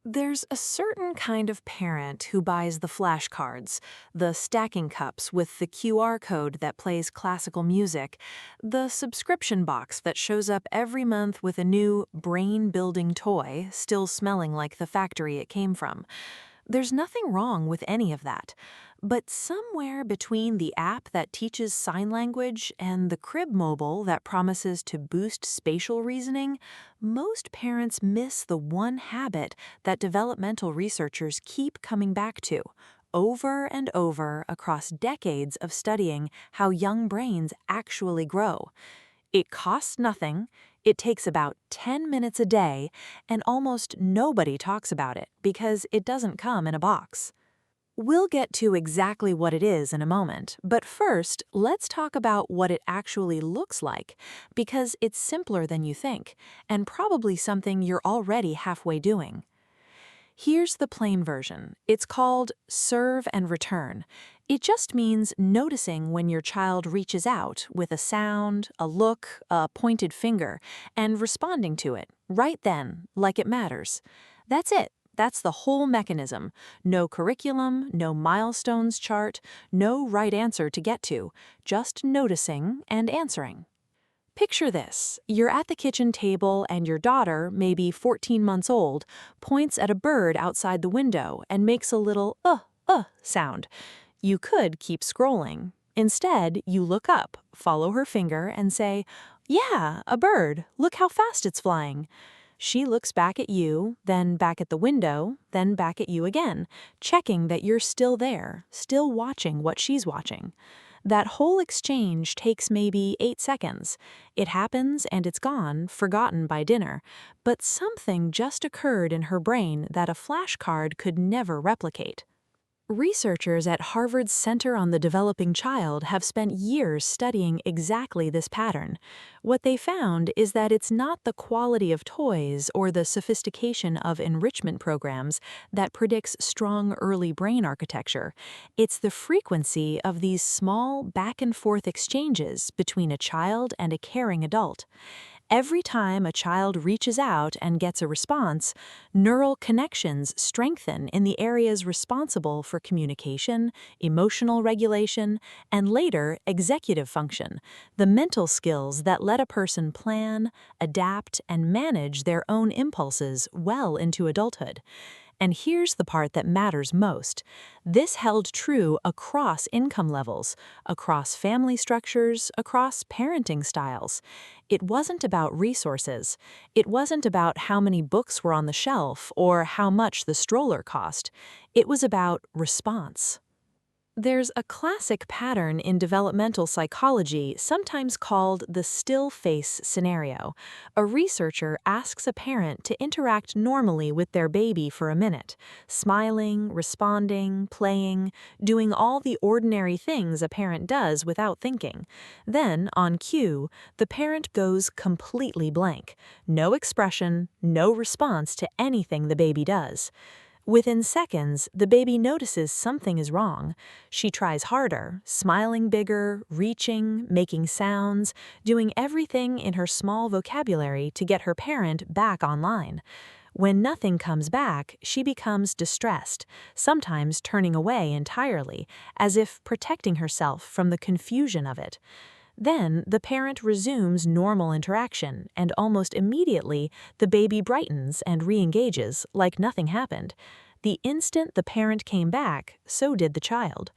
There's a certain kind of parent who buys the flashcards, the stacking cups with the QR code that plays classical music, the subscription box that shows up every month with a new brain-building toy still smelling like the factory it came from. There's nothing wrong with any of that. But somewhere between the app that teaches sign language and the crib mobile that promises to boost spatial reasoning, most parents miss the one habit that developmental researchers keep coming back to over and over across decades of studying how young brains actually grow. It costs nothing, it takes about 10 minutes a day, and almost nobody talks about it because it doesn't come in a box. We'll get to exactly what it is in a moment, but first, let's talk about what it actually looks like, because it's simpler than you think, and probably something you're already halfway doing. Here's the plain version. It's called serve and return. It just means noticing when your child reaches out with a sound, a look, a pointed finger, and responding to it right then, like it matters. That's it. That's the whole mechanism. No curriculum, no milestones chart, no right answer to get to, just noticing and answering. Picture this. You're at the kitchen table and your daughter, maybe 14 months old, points at a bird outside the window and makes a little sound. You could keep scrolling. Instead, you look up, follow her finger, and say, "Yeah, a bird. Look how fast it's flying." She looks back at you, then back at the window, then back at you again, checking that you're still there, still watching what she's watching. That whole exchange takes maybe 8 seconds. It happens and it's gone, forgotten by dinner. But something just occurred in her brain that a flashcard could never replicate. Researchers at Harvard's Center on the Developing Child have spent years studying exactly this pattern. What they found is that it's not the quality of toys or the sophistication of enrichment programs that predicts strong early brain architecture. It's the frequency of these small back-and-forth exchanges between a child and a caring adult. Every time a child reaches out and gets a response, neural connections strengthen in the areas responsible for communication, emotional regulation, and later executive function, the mental skills that let a person plan, adapt, and manage their own impulses well into adulthood. And here's the part that matters most. This held true across income levels, across family structures, across parenting styles. It wasn't about resources. It wasn't about how many books were on the shelf or how much the stroller cost. It was about response. There's a classic pattern in developmental psychology, sometimes called the still face scenario. A researcher asks a parent to interact normally with their baby for a minute, smiling, responding, playing, doing all the ordinary things a parent does without thinking. Then, on cue, the parent goes completely blank. No expression, no response to anything the baby does. Within seconds, the baby notices something is wrong. She tries harder, smiling bigger, reaching, making sounds, doing everything in her small vocabulary to get her parent back online. When nothing comes back, she becomes distressed, sometimes turning away entirely, as if protecting herself from the confusion of it. Then the parent resumes normal interaction, and almost immediately the baby brightens and re-engages like nothing happened. The instant the parent came back, so did the child.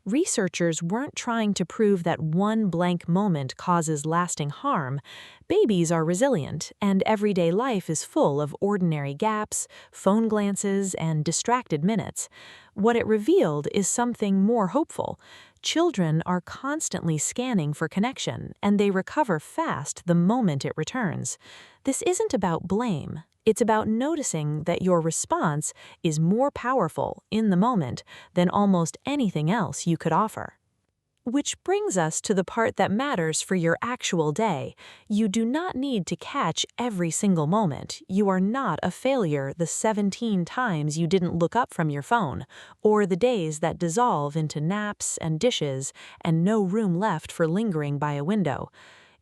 Researchers weren't trying to prove that one blank moment causes lasting harm. Babies are resilient, and everyday life is full of ordinary gaps, phone glances, and distracted minutes. What it revealed is something more hopeful. Children are constantly scanning for connection, and they recover fast the moment it returns. This isn't about blame. It's about noticing that your response is more powerful in the moment than almost anything else you could offer. Which brings us to the part that matters for your actual day. You do not need to catch every single moment. You are not a failure the 17 times you didn't look up from your phone, or the days that dissolve into naps and dishes and no room left for lingering by a window.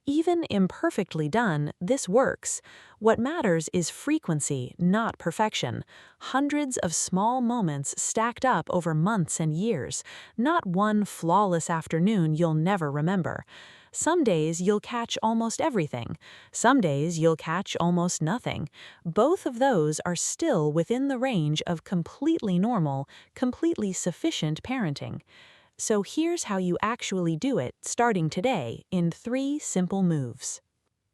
Even imperfectly done, this works. What matters is frequency, not perfection. Hundreds of small moments stacked up over months and years, not one flawless afternoon you'll never remember. Some days you'll catch almost everything. Some days you'll catch almost nothing. Both of those are still within the range of completely normal, completely sufficient parenting. So here's how you actually do it, starting today, in 3 simple moves.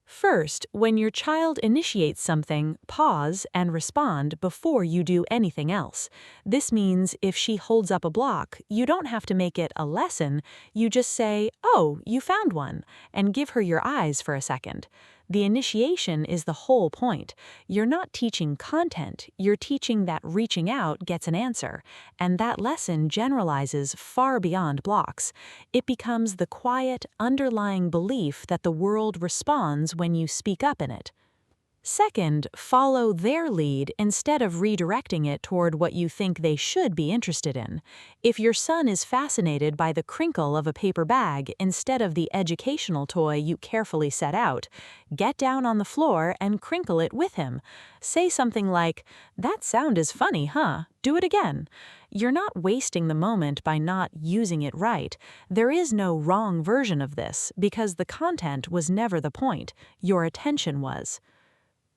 First, when your child initiates something, pause and respond before you do anything else. This means if she holds up a block, you don't have to make it a lesson, you just say, "Oh, you found one," and give her your eyes for a second. The initiation is the whole point. You're not teaching content, you're teaching that reaching out gets an answer, and that lesson generalizes far beyond blocks. It becomes the quiet, underlying belief that the world responds when you speak up in it. Second, follow their lead instead of redirecting it toward what you think they should be interested in. If your son is fascinated by the crinkle of a paper bag instead of the educational toy you carefully set out, get down on the floor and crinkle it with him. Say something like, "That sound is funny, huh? Do it again." You're not wasting the moment by not using it right. There is no wrong version of this because the content was never the point, your attention was.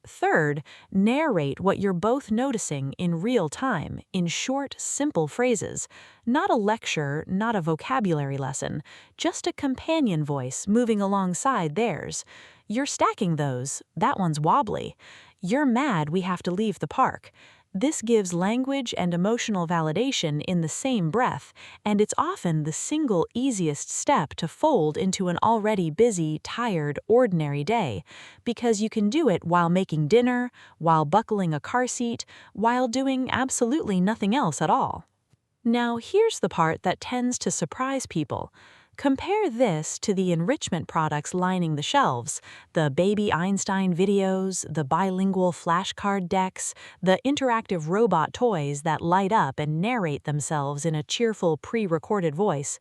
Third, narrate what you're both noticing in real time, in short, simple phrases. Not a lecture, not a vocabulary lesson, just a companion voice moving alongside theirs. "You're stacking those. That one's wobbly." "You're mad we have to leave the park." This gives language and emotional validation in the same breath, and it's often the single easiest step to fold into an already busy, tired, ordinary day, because you can do it while making dinner, while buckling a car seat, while doing absolutely nothing else at all. Now, here's the part that tends to surprise people. Compare this to the enrichment products lining the shelves, the Baby Einstein videos, the bilingual flashcard decks, the interactive robot toys that light up and narrate themselves in a cheerful pre-recorded voice.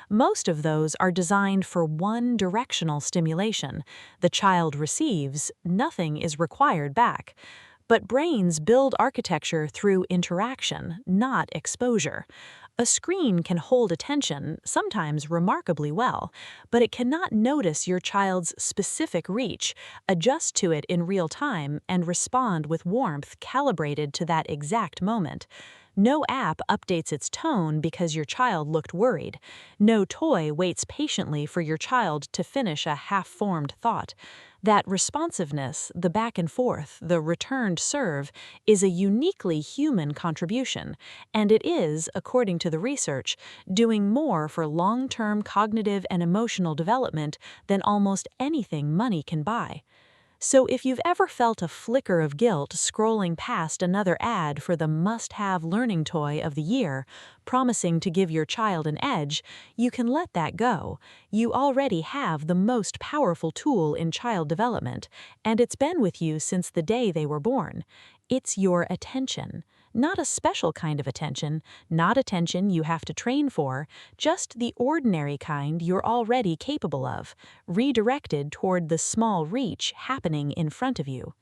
Most of those are designed for one directional stimulation. The child receives, nothing is required back. But brains build architecture through interaction, not exposure. A screen can hold attention, sometimes remarkably well, but it cannot notice your child's specific reach, adjust to it in real time, and respond with warmth calibrated to that exact moment. No app updates its tone because your child looked worried. No toy waits patiently for your child to finish a half-formed thought. That responsiveness, the back and forth, the returned serve, is a uniquely human contribution, and it is, according to the research, doing more for long-term cognitive and emotional development than almost anything money can buy. So if you've ever felt a flicker of guilt scrolling past another ad for the must-have learning toy of the year, promising to give your child an edge, you can let that go. You already have the most powerful tool in child development, and it's been with you since the day they were born. It's your attention. Not a special kind of attention, not attention you have to train for, just the ordinary kind you're already capable of, redirected toward the small reach happening in front of you.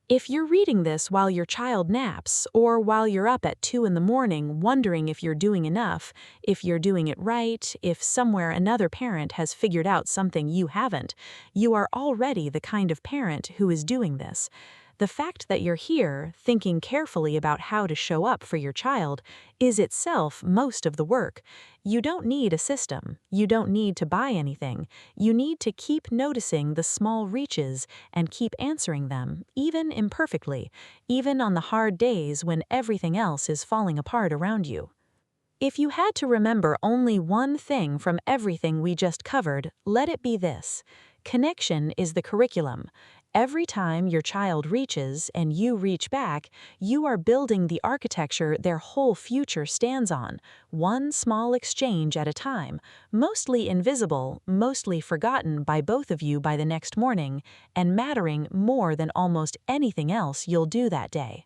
If you're reading this while your child naps, or while you're up at 2 in the morning wondering if you're doing enough, if you're doing it right, if somewhere another parent has figured out something you haven't, you are already the kind of parent who is doing this. The fact that you're here, thinking carefully about how to show up for your child, is itself most of the work. You don't need a system. You don't need to buy anything. You need to keep noticing the small reaches and keep answering them, even imperfectly, even on the hard days when everything else is falling apart around you. If you had to remember only one thing from everything we just covered, let it be this: connection is the curriculum. Every time your child reaches and you reach back, you are building the architecture their whole future stands on, one small exchange at a time, mostly invisible, mostly forgotten by both of you by the next morning, and mattering more than almost anything else you'll do that day.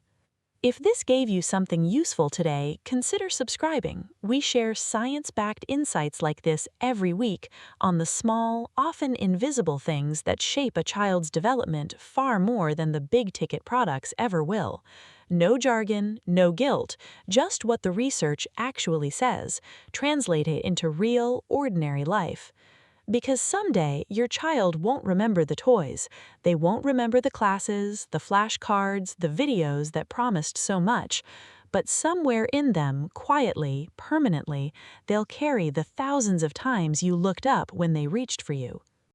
If this gave you something useful today, consider subscribing. We share science-backed insights like this every week on the small, often invisible things that shape a child's development far more than the big-ticket products ever will. No jargon, no guilt, just what the research actually says. Translate it into real, ordinary life. Because someday, your child won't remember the toys. They won't remember the classes, the flashcards, the videos that promised so much. But somewhere in them, quietly, permanently, they'll carry the thousands of times you looked up when they reached for you.